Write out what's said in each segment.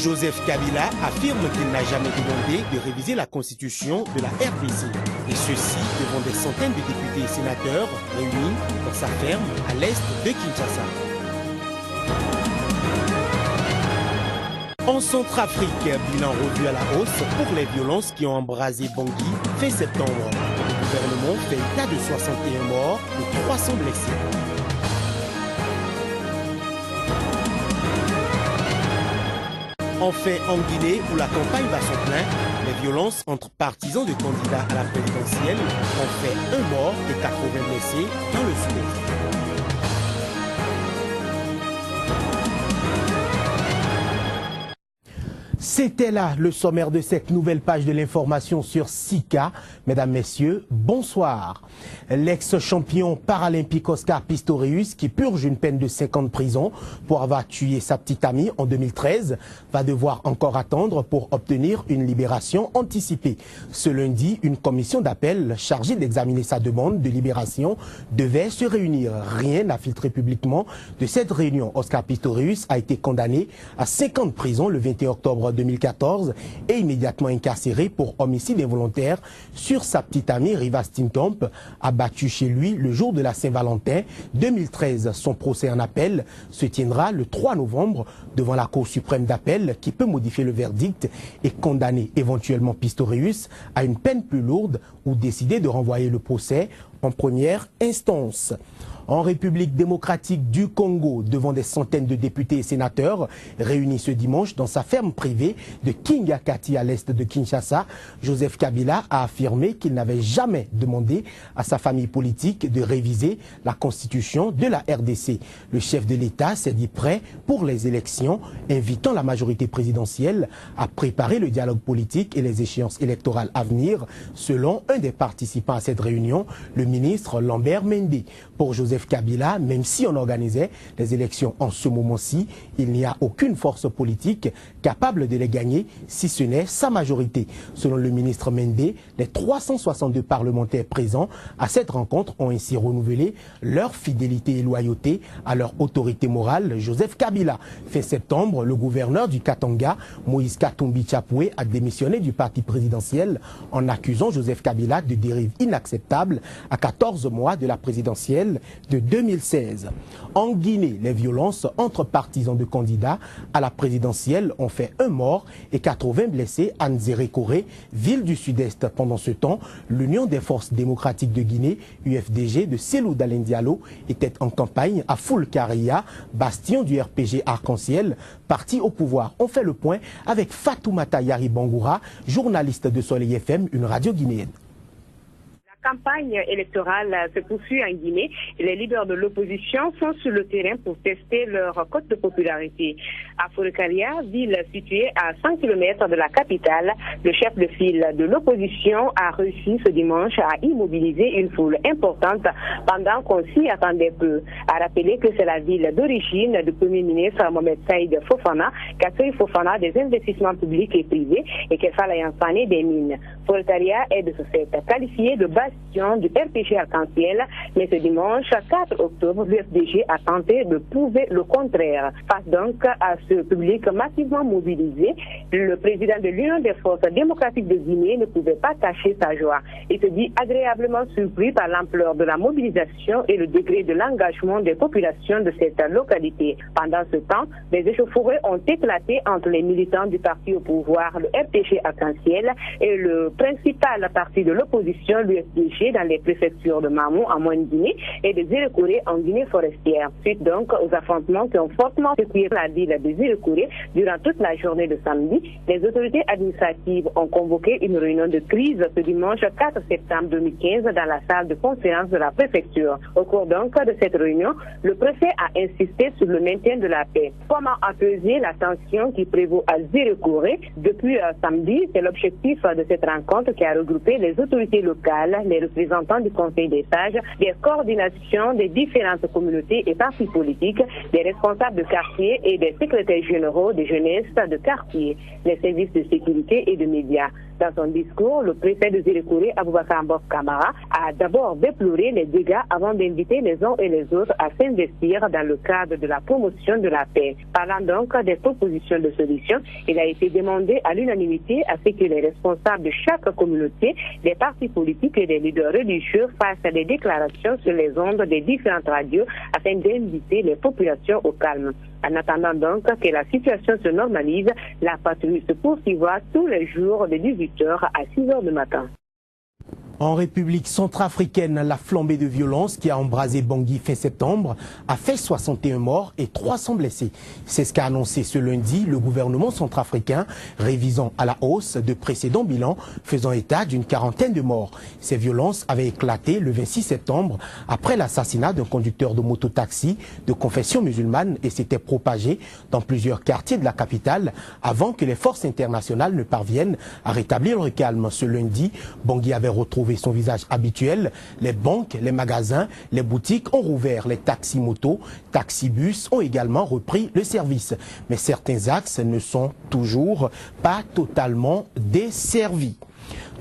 Joseph Kabila affirme qu'il n'a jamais demandé de réviser la constitution de la RDC. Et ceci devant des centaines de députés et sénateurs réunis dans sa ferme à l'est de Kinshasa. En Centrafrique, bilan revu à la hausse pour les violences qui ont embrasé Bangui fin septembre. Le gouvernement fait état de 61 morts et 300 blessés. Enfin, en Guinée, où la campagne bat son plein, les violences entre partisans de candidats à la présidentielle ont fait 1 mort et 80 blessés dans le sud-est. C'était là le sommaire de cette nouvelle page de l'information sur Sika. Mesdames, Messieurs, bonsoir. L'ex-champion paralympique Oscar Pistorius, qui purge une peine de 5 ans de prison pour avoir tué sa petite amie en 2013, va devoir encore attendre pour obtenir une libération anticipée. Ce lundi, une commission d'appel chargée d'examiner sa demande de libération devait se réunir. Rien n'a filtré publiquement de cette réunion. Oscar Pistorius a été condamné à 5 ans de prison le 21 octobre 2014 et immédiatement incarcéré pour homicide involontaire sur sa petite amie Riva Stintomp, abattue chez lui le jour de la Saint-Valentin 2013. Son procès en appel se tiendra le 3 novembre devant la Cour suprême d'appel qui peut modifier le verdict et condamner éventuellement Pistorius à une peine plus lourde ou décider de renvoyer le procès en première instance. En République démocratique du Congo, devant des centaines de députés et sénateurs réunis ce dimanche dans sa ferme privée de Kingakati à l'est de Kinshasa, Joseph Kabila a affirmé qu'il n'avait jamais demandé à sa famille politique de réviser la constitution de la RDC. Le chef de l'État s'est dit prêt pour les élections, invitant la majorité présidentielle à préparer le dialogue politique et les échéances électorales à venir, selon un des participants à cette réunion, le ministre Lambert Mende. Pour Joseph Kabila, même si on organisait les élections en ce moment-ci, il n'y a aucune force politique capable de les gagner, si ce n'est sa majorité. Selon le ministre Mende, les 362 parlementaires présents à cette rencontre ont ainsi renouvelé leur fidélité et loyauté à leur autorité morale, Joseph Kabila. Fin septembre, le gouverneur du Katanga, Moïse Katumbi Chapoué, a démissionné du parti présidentiel en accusant Joseph Kabila de dérive inacceptable à 14 mois de la présidentielle de 2016. En Guinée, les violences entre partisans de candidats à la présidentielle ont fait 1 mort et 80 blessés à Nzérékoré, ville du sud-est. Pendant ce temps, l'Union des forces démocratiques de Guinée, UFDG, de Cellou Dalein Diallo, était en campagne à Foulkaria, bastion du RPG Arc-en-Ciel, parti au pouvoir. On fait le point avec Fatoumata Yari Bangoura, journaliste de Soleil FM, une radio guinéenne. La campagne électorale se poursuit en Guinée et les leaders de l'opposition sont sur le terrain pour tester leur cote de popularité. À Foulkaria, ville située à 100 km de la capitale, le chef de file de l'opposition a réussi ce dimanche à immobiliser une foule importante pendant qu'on s'y attendait peu. À rappeler que c'est la ville d'origine du Premier ministre Mohamed Saïd Fofana qu'accueille Fofana des investissements publics et privés et qu'elle fallait enfanner des mines. Foulkaria est de ce fait qualifié de bastion du RPG Arc-en-Ciel, mais ce dimanche 4 octobre, l'UFDG a tenté de prouver le contraire. Face donc à ce public massivement mobilisé, le président de l'Union des forces démocratiques de Guinée ne pouvait pas cacher sa joie. Il se dit agréablement surpris par l'ampleur de la mobilisation et le degré de l'engagement des populations de cette localité. Pendant ce temps, des échauffourées ont éclaté entre les militants du parti au pouvoir, le RPG Arc-en-Ciel, et le principal parti de l'opposition, l'UFDG, dans les préfectures de Mamou en Moyenne-Guinée et de Zérékoré en Guinée forestière. Suite donc aux affrontements qui ont fortement secoué la ville de Zérékoré durant toute la journée de samedi, les autorités administratives ont convoqué une réunion de crise ce dimanche 4 septembre 2015 dans la salle de conférence de la préfecture. Au cours donc de cette réunion, le préfet a insisté sur le maintien de la paix. Comment apaiser la tension qui prévaut à Zérékoré depuis samedi? C'est l'objectif de cette rencontre qui a regroupé les autorités locales, les représentants du Conseil des sages, des coordinations des différentes communautés et partis politiques, des responsables de quartier et des secrétaires généraux de jeunesse de quartier, les services de sécurité et de médias. Dans son discours, le préfet de Zérékouré, Aboubakar Mbof Kamara, a d'abord déploré les dégâts avant d'inviter les uns et les autres à s'investir dans le cadre de la promotion de la paix. Parlant donc des propositions de solutions, il a été demandé à l'unanimité à ce que les responsables de chaque communauté, des partis politiques et des leaders religieux fassent des déclarations sur les ondes des différentes radios afin d'inviter les populations au calme. En attendant donc que la situation se normalise, la patrouille se poursuivra tous les jours de 18h à 6h du matin. En République centrafricaine, la flambée de violence qui a embrasé Bangui fin septembre a fait 61 morts et 300 blessés. C'est ce qu'a annoncé ce lundi le gouvernement centrafricain, révisant à la hausse de précédents bilans faisant état d'une quarantaine de morts. Ces violences avaient éclaté le 26 septembre après l'assassinat d'un conducteur de mototaxi de confession musulmane et s'était propagé dans plusieurs quartiers de la capitale avant que les forces internationales ne parviennent à rétablir le calme. Ce lundi, Bangui avait retrouvé son visage habituel. Les banques, les magasins, les boutiques ont rouvert. Les taxis-motos, taxi-bus ont également repris le service. Mais certains axes ne sont toujours pas totalement desservis.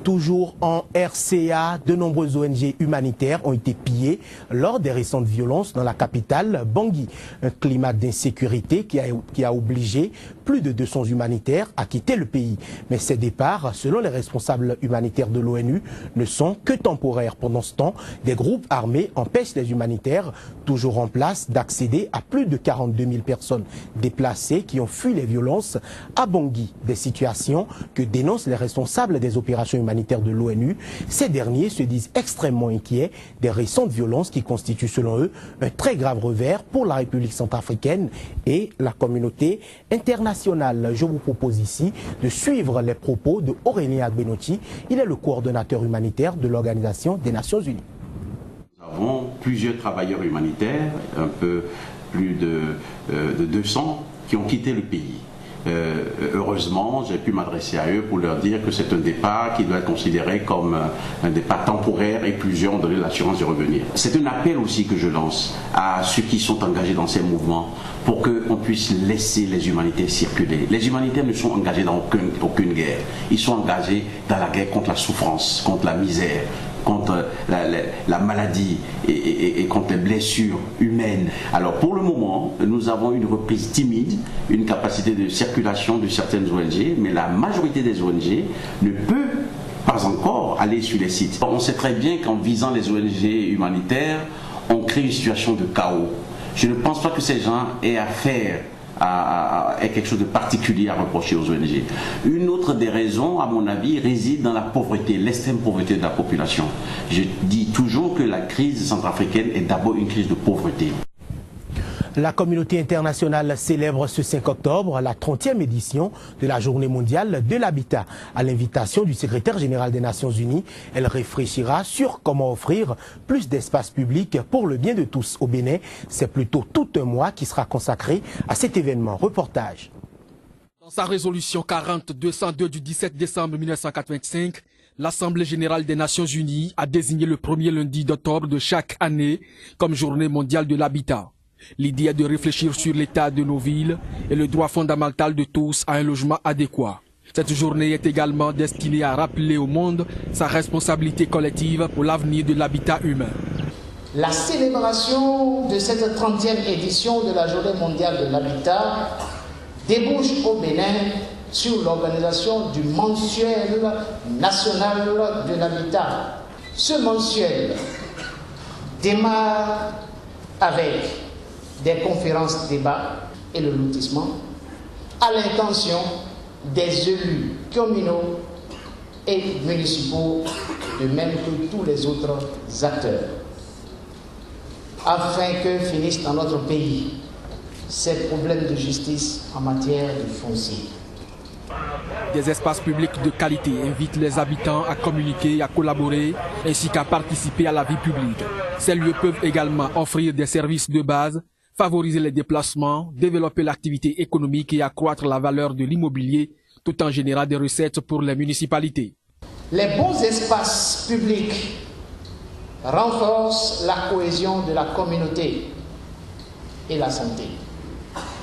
Toujours en RCA, de nombreuses ONG humanitaires ont été pillées lors des récentes violences dans la capitale, Bangui. Un climat d'insécurité qui a obligé plus de 200 humanitaires à quitter le pays. Mais ces départs, selon les responsables humanitaires de l'ONU, ne sont que temporaires. Pendant ce temps, des groupes armés empêchent les humanitaires, toujours en place, d'accéder à plus de 42 000 personnes déplacées qui ont fui les violences à Bangui. Des situations que dénoncent les responsables des opérations humanitaires de l'ONU. Ces derniers se disent extrêmement inquiets des récentes violences qui constituent selon eux un très grave revers pour la République centrafricaine et la communauté internationale. Je vous propose ici de suivre les propos de Aurélien Agbenoti. Il est le coordonnateur humanitaire de l'Organisation des Nations Unies. Nous avons plusieurs travailleurs humanitaires, un peu plus de 200, qui ont quitté le pays. Heureusement, j'ai pu m'adresser à eux pour leur dire que c'est un départ qui doit être considéré comme un départ temporaire et plusieurs ont donné l'assurance de revenir. C'est un appel aussi que je lance à ceux qui sont engagés dans ces mouvements pour qu'on puisse laisser les humanitaires circuler. Les humanitaires ne sont engagés dans aucune guerre. Ils sont engagés dans la guerre contre la souffrance, contre la misère, contre la maladie et contre les blessures humaines. Alors pour le moment, nous avons une reprise timide, une capacité de circulation de certaines ONG, mais la majorité des ONG ne peut pas encore aller sur les sites. On sait très bien qu'en visant les ONG humanitaires, on crée une situation de chaos. Je ne pense pas que ces gens aient affaire à quelque chose de particulier à reprocher aux ONG. Une autre des raisons, à mon avis, réside dans la pauvreté, l'extrême pauvreté de la population. Je dis toujours que la crise centrafricaine est d'abord une crise de pauvreté. La communauté internationale célèbre ce 5 octobre la 30e édition de la Journée mondiale de l'habitat. À l'invitation du secrétaire général des Nations Unies, elle réfléchira sur comment offrir plus d'espace public pour le bien de tous. Au Bénin, c'est plutôt tout un mois qui sera consacré à cet événement. Reportage. Dans sa résolution 40-202 du 17 décembre 1985, l'Assemblée générale des Nations Unies a désigné le premier lundi d'octobre de chaque année comme Journée mondiale de l'habitat. L'idée est de réfléchir sur l'état de nos villes et le droit fondamental de tous à un logement adéquat. Cette journée est également destinée à rappeler au monde sa responsabilité collective pour l'avenir de l'habitat humain. La célébration de cette 30e édition de la Journée mondiale de l'habitat débouche au Bénin sur l'organisation du mensuel national de l'habitat. Ce mensuel démarre avec des conférences débats et le lotissement à l'intention des élus communaux et municipaux, de même que tous les autres acteurs, afin que finissent dans notre pays ces problèmes de justice en matière de foncier. Des espaces publics de qualité invitent les habitants à communiquer et à collaborer, ainsi qu'à participer à la vie publique. Ces lieux peuvent également offrir des services de base, favoriser les déplacements, développer l'activité économique et accroître la valeur de l'immobilier, tout en générant des recettes pour les municipalités. Les bons espaces publics renforce la cohésion de la communauté et la santé.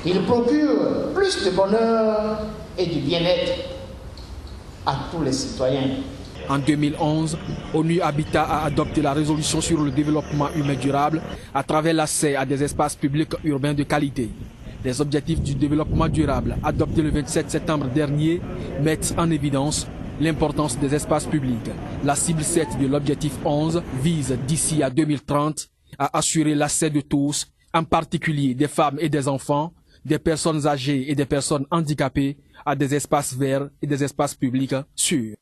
Il procure plus de bonheur et du bien-être à tous les citoyens. En 2011, ONU Habitat a adopté la résolution sur le développement humain durable à travers l'accès à des espaces publics urbains de qualité. Les objectifs du développement durable adoptés le 27 septembre dernier mettent en évidence l'importance des espaces publics. La cible 7 de l'objectif 11 vise d'ici à 2030 à assurer l'accès de tous, en particulier des femmes et des enfants, des personnes âgées et des personnes handicapées, à des espaces verts et des espaces publics sûrs.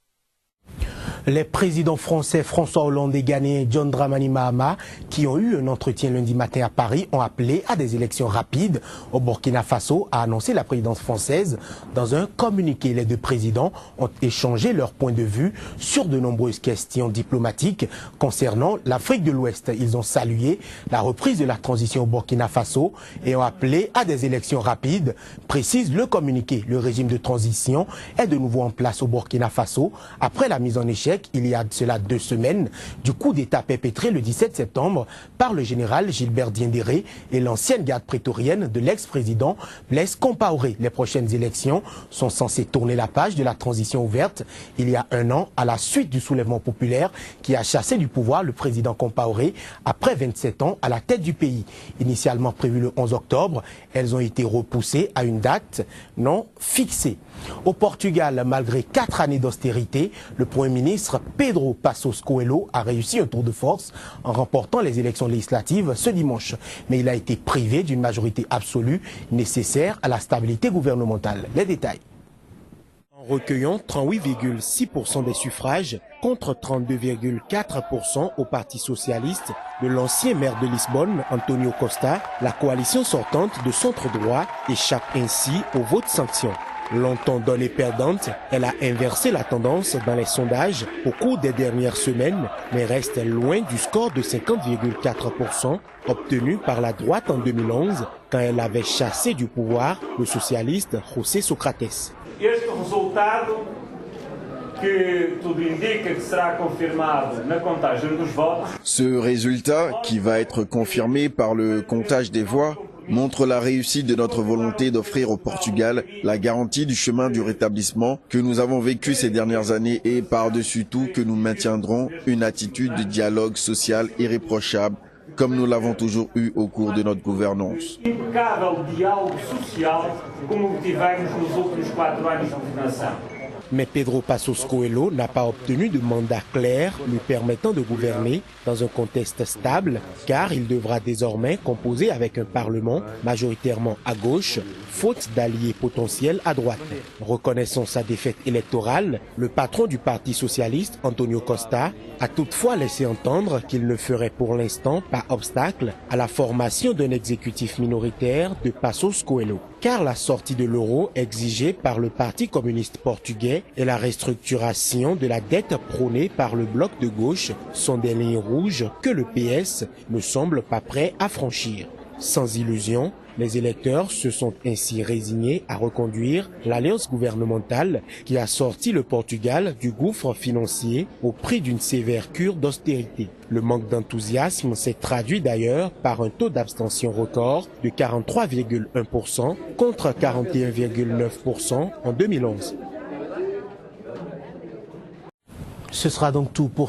Les présidents français François Hollande et ghanéen John Dramani Mahama, qui ont eu un entretien lundi matin à Paris, ont appelé à des élections rapides au Burkina Faso, a annoncé la présidence française. Dans un communiqué, les deux présidents ont échangé leurs points de vue sur de nombreuses questions diplomatiques concernant l'Afrique de l'Ouest. Ils ont salué la reprise de la transition au Burkina Faso et ont appelé à des élections rapides, précise le communiqué. Le régime de transition est de nouveau en place au Burkina Faso après la mise en échec il y a de cela 2 semaines du coup d'État perpétré le 17 septembre par le général Gilbert Diendéré et l'ancienne garde prétorienne de l'ex-président Blaise Compaoré. Les prochaines élections sont censées tourner la page de la transition ouverte il y a 1 an à la suite du soulèvement populaire qui a chassé du pouvoir le président Compaoré après 27 ans à la tête du pays. Initialement prévues le 11 octobre, elles ont été repoussées à une date non fixée. Au Portugal, malgré 4 années d'austérité, le Premier ministre Pedro Passos Coelho a réussi un tour de force en remportant les élections législatives ce dimanche. Mais il a été privé d'une majorité absolue nécessaire à la stabilité gouvernementale. Les détails. En recueillant 38,6% des suffrages contre 32,4% au Parti socialiste de l'ancien maire de Lisbonne, Antonio Costa, la coalition sortante de centre-droit échappe ainsi au vote sanction. Longtemps donnée perdante, elle a inversé la tendance dans les sondages au cours des dernières semaines, mais reste loin du score de 50,4% obtenu par la droite en 2011 quand elle avait chassé du pouvoir le socialiste José Sócrates. Este resultado, que tudo indica que será confirmado na contagem dos votos. Ce résultat, qui va être confirmé par le comptage des voix, montre la réussite de notre volonté d'offrir au Portugal la garantie du chemin du rétablissement que nous avons vécu ces dernières années et par-dessus tout que nous maintiendrons une attitude de dialogue social irréprochable comme nous l'avons toujours eu au cours de notre gouvernance. Impecável diálogo social como tivemos nos últimos 4 anos de governação. Mais Pedro Passos Coelho n'a pas obtenu de mandat clair lui permettant de gouverner dans un contexte stable, car il devra désormais composer avec un parlement majoritairement à gauche, faute d'alliés potentiels à droite. Reconnaissant sa défaite électorale, le patron du Parti socialiste, Antonio Costa, a toutefois laissé entendre qu'il ne ferait pour l'instant pas obstacle à la formation d'un exécutif minoritaire de Passos Coelho. Car la sortie de l'euro exigée par le Parti communiste portugais et la restructuration de la dette prônée par le bloc de gauche sont des lignes rouges que le PS ne semble pas prêt à franchir. Sans illusion, les électeurs se sont ainsi résignés à reconduire l'alliance gouvernementale qui a sorti le Portugal du gouffre financier au prix d'une sévère cure d'austérité. Le manque d'enthousiasme s'est traduit d'ailleurs par un taux d'abstention record de 43,1% contre 41,9% en 2011. Ce sera donc tout pour